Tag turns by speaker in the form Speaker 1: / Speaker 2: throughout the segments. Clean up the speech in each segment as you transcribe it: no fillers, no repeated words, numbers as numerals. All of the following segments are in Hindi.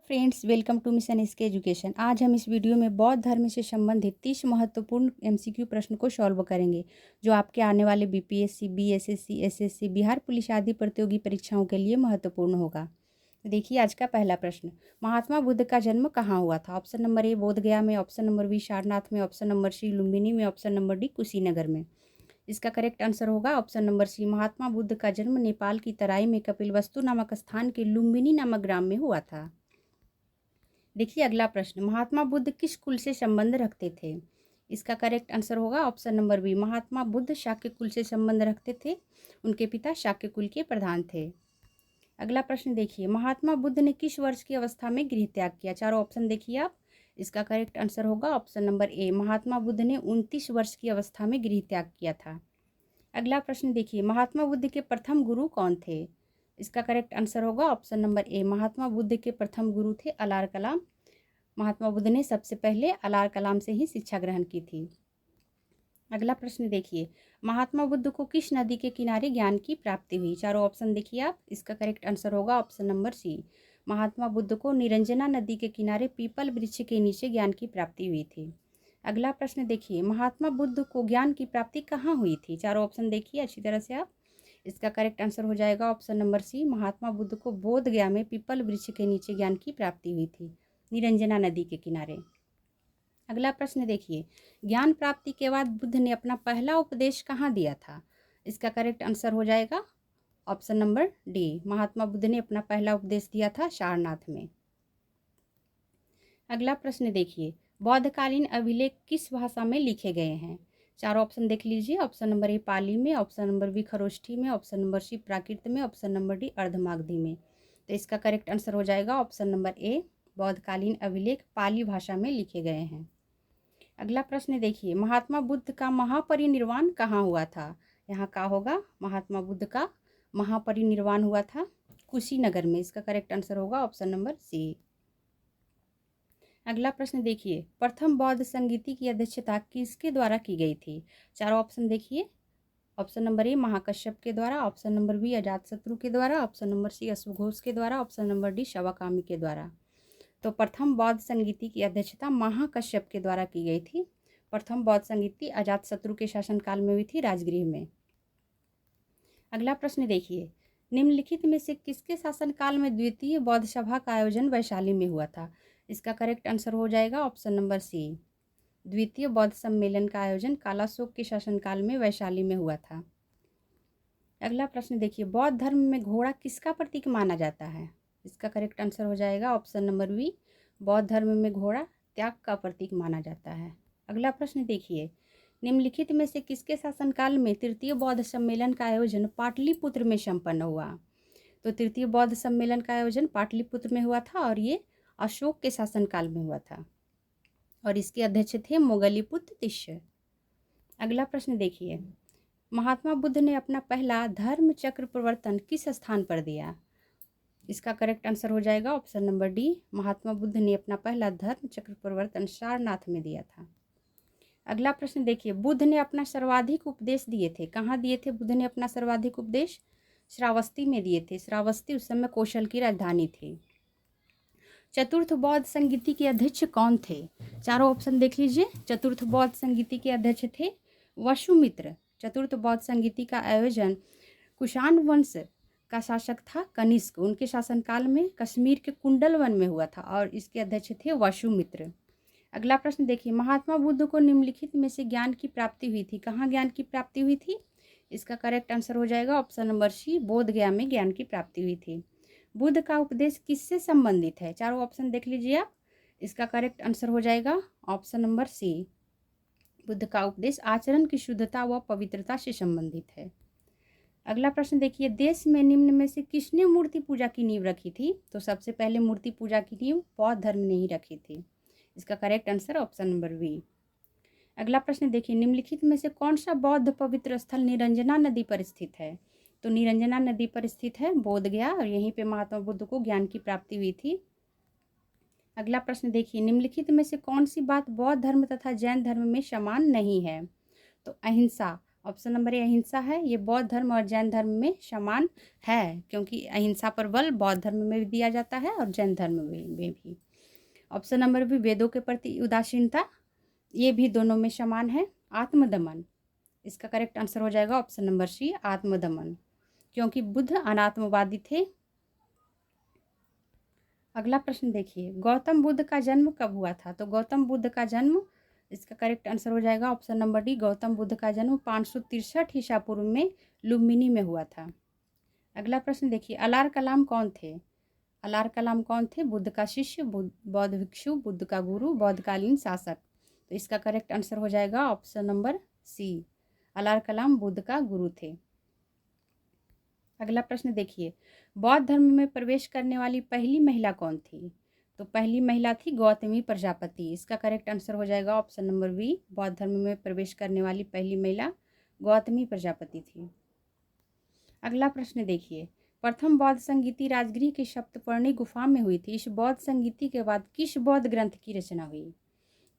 Speaker 1: फ्रेंड्स, वेलकम टू मिशन इसके एजुकेशन। आज हम इस वीडियो में बौद्ध धर्म से संबंधित 30 महत्वपूर्ण एमसीक्यू प्रश्न को सॉल्व करेंगे जो आपके आने वाले BPSC, BSSC, SSC, Bihar police आदि प्रतियोगी परीक्षाओं के लिए महत्वपूर्ण होगा। तो देखिए आज का पहला प्रश्न, महात्मा बुद्ध का जन्म कहाँ हुआ था? ऑप्शन नंबर ए बोधगया में, ऑप्शन नंबर बी सारनाथ में, ऑप्शन नंबर सी लुम्बिनी में, ऑप्शन नंबर डी कुशीनगर में। इसका करेक्ट आंसर होगा option number C, Mahatma Buddha का जन्म नेपाल की तराई में कपिलवस्तु नामक स्थान के लुम्बिनी नामक ग्राम में हुआ था। देखिए अगला प्रश्न, महात्मा बुद्ध किस कुल से संबंध रखते थे? इसका करेक्ट आंसर होगा option number B, Mahatma Buddha Shakya कुल से संबंध रखते थे। उनके पिता शाक्य कुल के प्रधान थे। अगला प्रश्न देखिए, महात्मा बुद्ध ने किस वर्ष की अवस्था में गृह त्याग किया? चारों ऑप्शन देखिए आप। इसका करेक्ट आंसर होगा option number A, Mahatma Buddha ने 29 वर्ष की अवस्था में गृह त्याग किया था। अगला प्रश्न देखिए, महात्मा बुद्ध के प्रथम गुरु कौन थे? इसका करेक्ट आंसर होगा option number A, Mahatma Buddha के प्रथम गुरु थे अलार कलाम। महात्मा बुद्ध ने सबसे पहले अलार कलाम से ही शिक्षा ग्रहण की थी। अगला प्रश्न देखिए, महात्मा बुद्ध को किस नदी के किनारे ज्ञान की प्राप्ति हुई? चारों ऑप्शन देखिए आप। इसका करेक्ट आंसर होगा option number C, Mahatma Buddha को निरंजना नदी के किनारे पीपल वृक्ष के नीचे ज्ञान की प्राप्ति हुई थी। अगला प्रश्न देखिए, महात्मा बुद्ध को ज्ञान की प्राप्ति कहाँ हुई थी? चारों ऑप्शन देखिए अच्छी तरह से आप। इसका करेक्ट आंसर हो जाएगा option number C, Mahatma Buddha को बोध गया में पीपल वृक्ष के नीचे ज्ञान की प्राप्ति हुई थी, निरंजना नदी के किनारे। अगला प्रश्न देखिए, ज्ञान प्राप्ति के बाद बुद्ध ने अपना पहला उपदेश कहाँ दिया था? इसका करेक्ट आंसर हो जाएगा option number D, Mahatma Buddha ने अपना पहला उपदेश दिया था सारनाथ में। अगला प्रश्न देखिए, बौद्धकालीन अभिलेख किस भाषा में लिखे गए हैं? चारों ऑप्शन देख लीजिए। ऑप्शन नंबर ए पाली में, ऑप्शन नंबर बी खरोष्ठी में, ऑप्शन नंबर सी प्राकृत में, ऑप्शन नंबर डी अर्धमागधी में। तो इसका करेक्ट आंसर हो जाएगा ऑप्शन नंबर ए, बौद्धकालीन अभिलेख पाली भाषा में लिखे गए हैं। अगला प्रश्न देखिए, महात्मा बुद्ध का महापरिनिर्वाण कहाँ हुआ था? यहाँ का होगा, महात्मा बुद्ध का महापरिनिर्वाण हुआ था कुशीनगर में। इसका करेक्ट आंसर होगा ऑप्शन नंबर सी। अगला प्रश्न देखिए, प्रथम बौद्ध संगीति की अध्यक्षता किसके द्वारा की गई थी? चारों ऑप्शन देखिए। ऑप्शन नंबर ए महाकश्यप के द्वारा, ऑप्शन नंबर बी अजातशत्रु के द्वारा, ऑप्शन नंबर सी अश्वघोष के द्वारा, ऑप्शन नंबर डी शवाकामी के द्वारा। तो प्रथम बौद्ध संगीति की अध्यक्षता महाकश्यप के द्वारा की गई थी। प्रथम बौद्ध संगीति अजातशत्रु के शासनकाल में हुई थी राजगृह में। अगला प्रश्न देखिए, निम्नलिखित में से किसके शासनकाल में द्वितीय बौद्ध सभा का आयोजन वैशाली में हुआ था? इसका करेक्ट आंसर हो जाएगा ऑप्शन नंबर सी, द्वितीय बौद्ध सम्मेलन का आयोजन कालाशोक के शासनकाल में वैशाली में हुआ था। अगला प्रश्न देखिए, बौद्ध धर्म में घोड़ा किसका प्रतीक माना जाता है? इसका करेक्ट आंसर हो जाएगा ऑप्शन नंबर बी, बौद्ध धर्म में घोड़ा त्याग का प्रतीक माना जाता है। अगला प्रश्न देखिए, निम्नलिखित में से किसके शासनकाल में तृतीय बौद्ध सम्मेलन का आयोजन पाटलिपुत्र में संपन्न हुआ? तो तृतीय बौद्ध सम्मेलन का आयोजन पाटलिपुत्र में हुआ था और ये अशोक के शासनकाल में हुआ था और इसके अध्यक्ष थे मोगलीपुत्र तिष्य। अगला प्रश्न देखिए, महात्मा बुद्ध ने अपना पहला धर्म चक्र प्रवर्तन किस स्थान पर दिया? इसका करेक्ट आंसर हो जाएगा option number D, Mahatma Buddha ने अपना पहला धर्म चक्र प्रवर्तन सारनाथ में दिया था। अगला प्रश्न देखिए, बुद्ध ने अपना सर्वाधिक उपदेश दिए थे, कहाँ दिए थे बुद्ध ने अपना सर्वाधिक उपदेश? श्रावस्ती में दिए थे। श्रावस्ती उस समय कौशल की राजधानी थी। चतुर्थ बौद्ध संगीति के अध्यक्ष कौन थे? चारों ऑप्शन देख लीजिए। चतुर्थ बौद्ध संगीति के अध्यक्ष थे वसुमित्र। चतुर्थ बौद्ध संगीति का आयोजन कुषाण वंश का शासक था कनिष्क, उनके शासनकाल में कश्मीर के कुंडल वन में हुआ था और इसके अध्यक्ष थे वसुमित्र। अगला प्रश्न देखिए, महात्मा बुद्ध को निम्नलिखित में से ज्ञान की प्राप्ति हुई थी, कहाँ ज्ञान की प्राप्ति हुई थी? इसका करेक्ट आंसर हो जाएगा ऑप्शन नंबर सी, बोधगया में ज्ञान की प्राप्ति हुई थी। बुद्ध का उपदेश किससे संबंधित है? चारों ऑप्शन देख लीजिए आप। इसका करेक्ट आंसर हो जाएगा ऑप्शन नंबर सी, बुद्ध का उपदेश आचरण की शुद्धता व पवित्रता से संबंधित है। अगला प्रश्न देखिए, देश में निम्न में से किसने मूर्ति पूजा की नींव रखी थी? तो सबसे पहले मूर्ति पूजा की नींव बौद्ध धर्म ने ही रखी थी। इसका correct answer option number B. अगला प्रश्न देखिए, निम्नलिखित में से कौन सा बौद्ध पवित्र स्थल निरंजना नदी पर स्थित है? तो निरंजना नदी पर स्थित है बोधगया और यहीं पे महात्मा बुद्ध को ज्ञान की प्राप्ति हुई थी। अगला प्रश्न देखिए, निम्नलिखित में से कौन सी बात बौद्ध धर्म तथा जैन धर्म में समान नहीं है? तो अहिंसा ऑप्शन नंबर ए अहिंसा है। ये बौद्ध धर्म और जैन धर्म में समान है, क्योंकि अहिंसा पर बल बौद्ध धर्म में भी दिया जाता है और जैन धर्म में भी। ऑप्शन नंबर बी वेदों के प्रति उदासीनता, ये भी दोनों में समान है। आत्मदमन, इसका करेक्ट आंसर हो जाएगा ऑप्शन नंबर सी आत्मदमन, क्योंकि बुद्ध अनात्मवादी थे। अगला प्रश्न देखिए, गौतम बुद्ध का जन्म कब हुआ था? तो गौतम बुद्ध का जन्म, इसका करेक्ट आंसर हो जाएगा option number D, Gautam Buddha का जन्म 563 ईसा पूर्व में लुम्बिनी में हुआ था। अगला प्रश्न देखिए, अलार कलाम कौन थे? अलार कलाम कौन थे? बुद्ध का शिष्य, बौद्ध भिक्षु, बुद्ध का गुरु, बौद्धकालीन शासक। तो इसका करेक्ट आंसर हो जाएगा ऑप्शन नंबर सी, अलार कलाम बुद्ध का गुरु थे। अगला प्रश्न देखिए, बौद्ध धर्म में प्रवेश करने वाली पहली महिला कौन थी? तो पहली महिला थी गौतमी प्रजापति। इसका करेक्ट आंसर हो जाएगा ऑप्शन नंबर बी, बौद्ध धर्म में प्रवेश करने वाली पहली महिला गौतमी प्रजापति थी। अगला प्रश्न देखिए, प्रथम बौद्ध संगीति राजगृह की सप्तपर्णी गुफा में हुई थी। इस बौद्ध संगीति के बाद किस बौद्ध ग्रंथ की रचना हुई?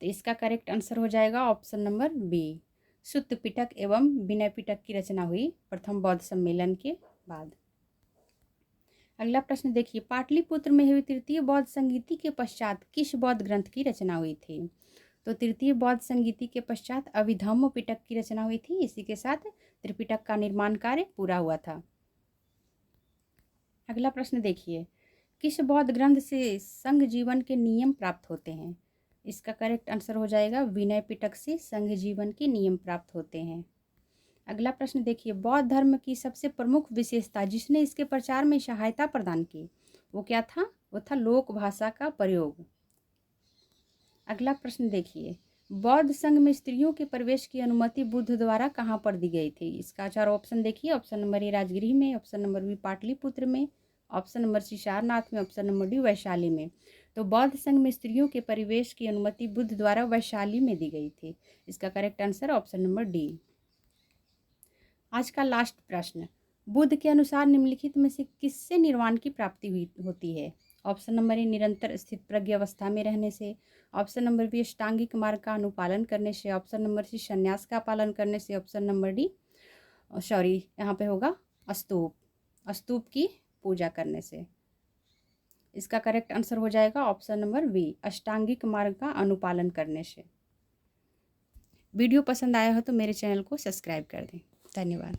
Speaker 1: तो इसका करेक्ट आंसर हो जाएगा ऑप्शन नंबर बी, सुत्त पिटक एवं विनय पिटक की रचना हुई प्रथम बौद्ध सम्मेलन के बाद। अगला प्रश्न देखिए, पाटलिपुत्र में हुई तृतीय बौद्ध संगीति के पश्चात किस बौद्ध ग्रंथ की रचना हुई थी? तो तृतीय बौद्ध संगीति के पश्चात अभिधम्म पिटक की रचना हुई थी। इसी के साथ त्रिपिटक का निर्माण कार्य पूरा हुआ था। अगला प्रश्न देखिए, किस बौद्ध ग्रंथ से संघ जीवन के नियम प्राप्त होते हैं? इसका करेक्ट आंसर हो जाएगा विनय पिटक से संघ जीवन के नियम प्राप्त होते हैं। अगला प्रश्न देखिए, बौद्ध धर्म की सबसे प्रमुख विशेषता जिसने इसके प्रचार में सहायता प्रदान की, वो क्या था? वो था लोक भाषा का प्रयोग। अगला प्रश्न देखिए, बौद्ध संघ में स्त्रियों के प्रवेश की अनुमति बुद्ध द्वारा कहाँ पर दी गई थी? इसका चार ऑप्शन देखिए, ऑप्शन नंबर ए राजगृह में, ऑप्शन नंबर बी पाटलिपुत्र में, ऑप्शन नंबर सी सारनाथ में, ऑप्शन नंबर डी वैशाली में। तो बौद्ध संघ में स्त्रियों के प्रवेश की अनुमति बुद्ध द्वारा वैशाली में दी गई थी। इसका correct answer option number D. आज का लास्ट प्रश्न, बुद्ध के अनुसार निम्नलिखित में से किससे निर्वाण की प्राप्ति होती है? ऑप्शन नंबर ए निरंतर स्थित प्रज्ञ अवस्था में रहने से, ऑप्शन नंबर बी अष्टांगिक मार्ग का अनुपालन करने से, ऑप्शन नंबर सी संन्यास का पालन करने से, ऑप्शन नंबर डी यहाँ पे होगा स्तूप की पूजा करने से। इसका करेक्ट आंसर हो जाएगा ऑप्शन नंबर बी, अष्टांगिक मार्ग का अनुपालन करने से। वीडियो पसंद आया हो तो मेरे चैनल को सब्सक्राइब कर दें। धन्यवाद।